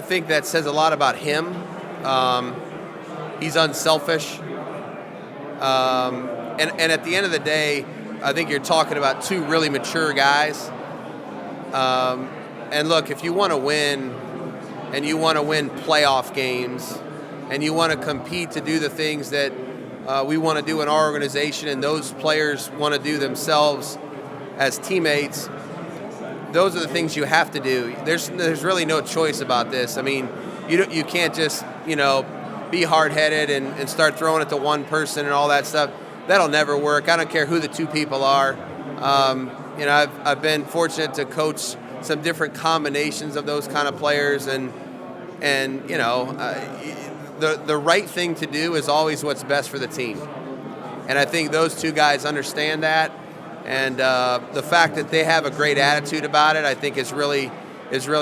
I think that says a lot about him. He's unselfish. And at the end of the day, I think you're talking about two really mature guys. And look, if you want to win, and you want to win playoff games, and you want to compete to do the things that we want to do in our organization, and those players want to do themselves as teammates, those are the things you have to do. There's really no choice about this. I mean, you can't just be hard-headed and start throwing it to one person and all that stuff. That'll never work. I don't care who the two people are. I've been fortunate to coach some different combinations of those kind of players, and the right thing to do is always what's best for the team. And I think those two guys understand that, and the fact that they have a great attitude about it, I think is really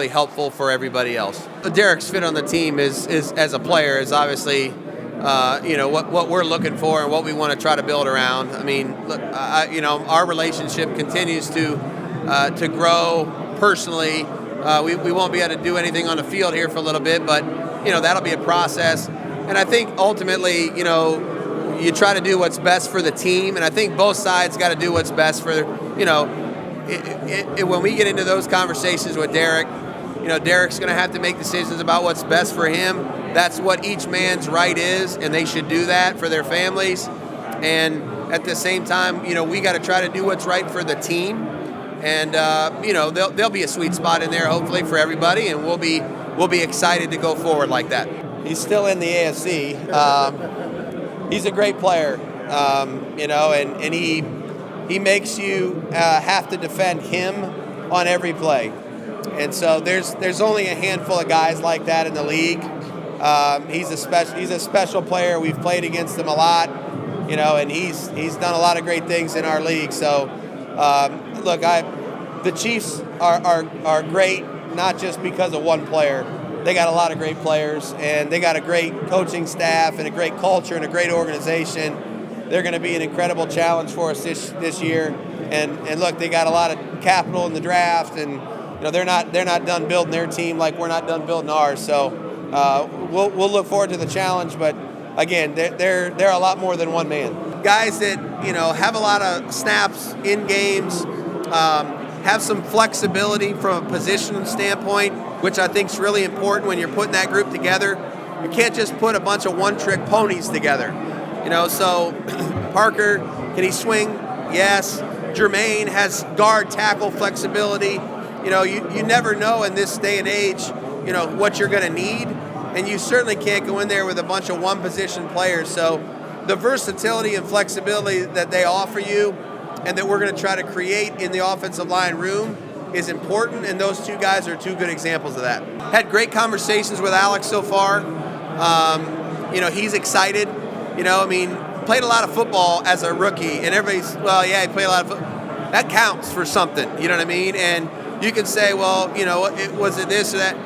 helpful for everybody else. Derek's fit on the team is as a player is obviously what we're looking for and what we want to try to build around. I mean, look, our relationship continues to grow personally. We won't be able to do anything on the field here for a little bit, but that'll be a process. And I think ultimately, you try to do what's best for the team, and I think both sides got to do what's best for when we get into those conversations with Derek, Derek's going to have to make decisions about what's best for him. That's what each man's right is, and they should do that for their families. And at the same time, we got to try to do what's right for the team. And there'll be a sweet spot in there, hopefully, for everybody, and we'll be excited to go forward like that. He's still in the AFC. He's a great player, and he makes you have to defend him on every play. And so there's only a handful of guys like that in the league. He's a special player. We've played against him a lot, and he's done a lot of great things in our league. So look, the Chiefs are great, not just because of one player. They got a lot of great players, and they got a great coaching staff and a great culture and a great organization. They're going to be an incredible challenge for us this year. And look, they got a lot of capital in the draft, and they're not done building their team like we're not done building ours. So we'll look forward to the challenge. But again, they're a lot more than one man. Guys that have a lot of snaps in games, have some flexibility from a position standpoint, which I think is really important when you're putting that group together. You can't just put a bunch of one-trick ponies together. So Parker, can he swing? Yes. Jermaine has guard tackle flexibility. You never know in this day and age, what you're going to need, and you certainly can't go in there with a bunch of one-position players. So the versatility and flexibility that they offer you and that we're going to try to create in the offensive line room is important, and those two guys are two good examples of that. Had great conversations with Alex so far. He's excited. Played a lot of football as a rookie, and everybody's, he played a lot of football. That counts for something, you know what I mean? And you can say, was it this or that?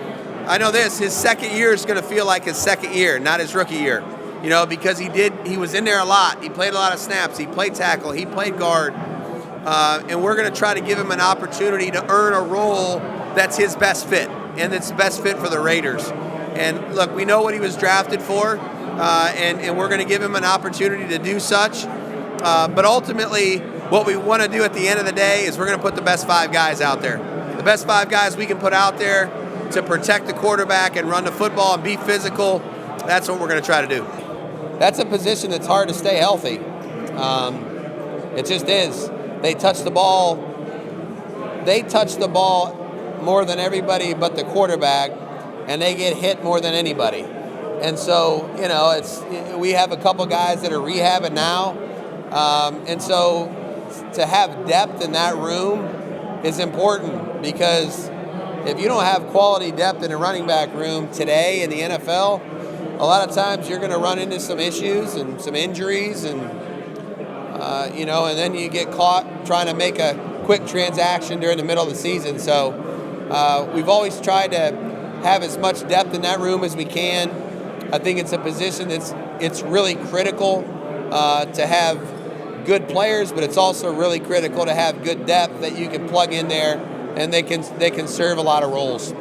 I know this, his second year is going to feel like his second year, not his rookie year, because he was in there a lot. He played a lot of snaps. He played tackle. He played guard. And we're going to try to give him an opportunity to earn a role that's his best fit, and it's best fit for the Raiders. And look, we know what he was drafted for, and we're going to give him an opportunity to do such. But ultimately, what we want to do at the end of the day is we're going to put the best 5 guys out there. The best 5 guys we can put out there to protect the quarterback and run the football and be physical. That's what we're going to try to do. That's a position that's hard to stay healthy. It just is. They touch the ball more than everybody but the quarterback, and they get hit more than anybody. And so, we have a couple guys that are rehabbing now. And so to have depth in that room is important, because if you don't have quality depth in the running back room today in the NFL, a lot of times you're going to run into some issues and some injuries, and and then you get caught trying to make a quick transaction during the middle of the season. So we've always tried to have as much depth in that room as we can. I think it's a position it's really critical to have good players, but it's also really critical to have good depth that you can plug in there, and they can serve a lot of roles.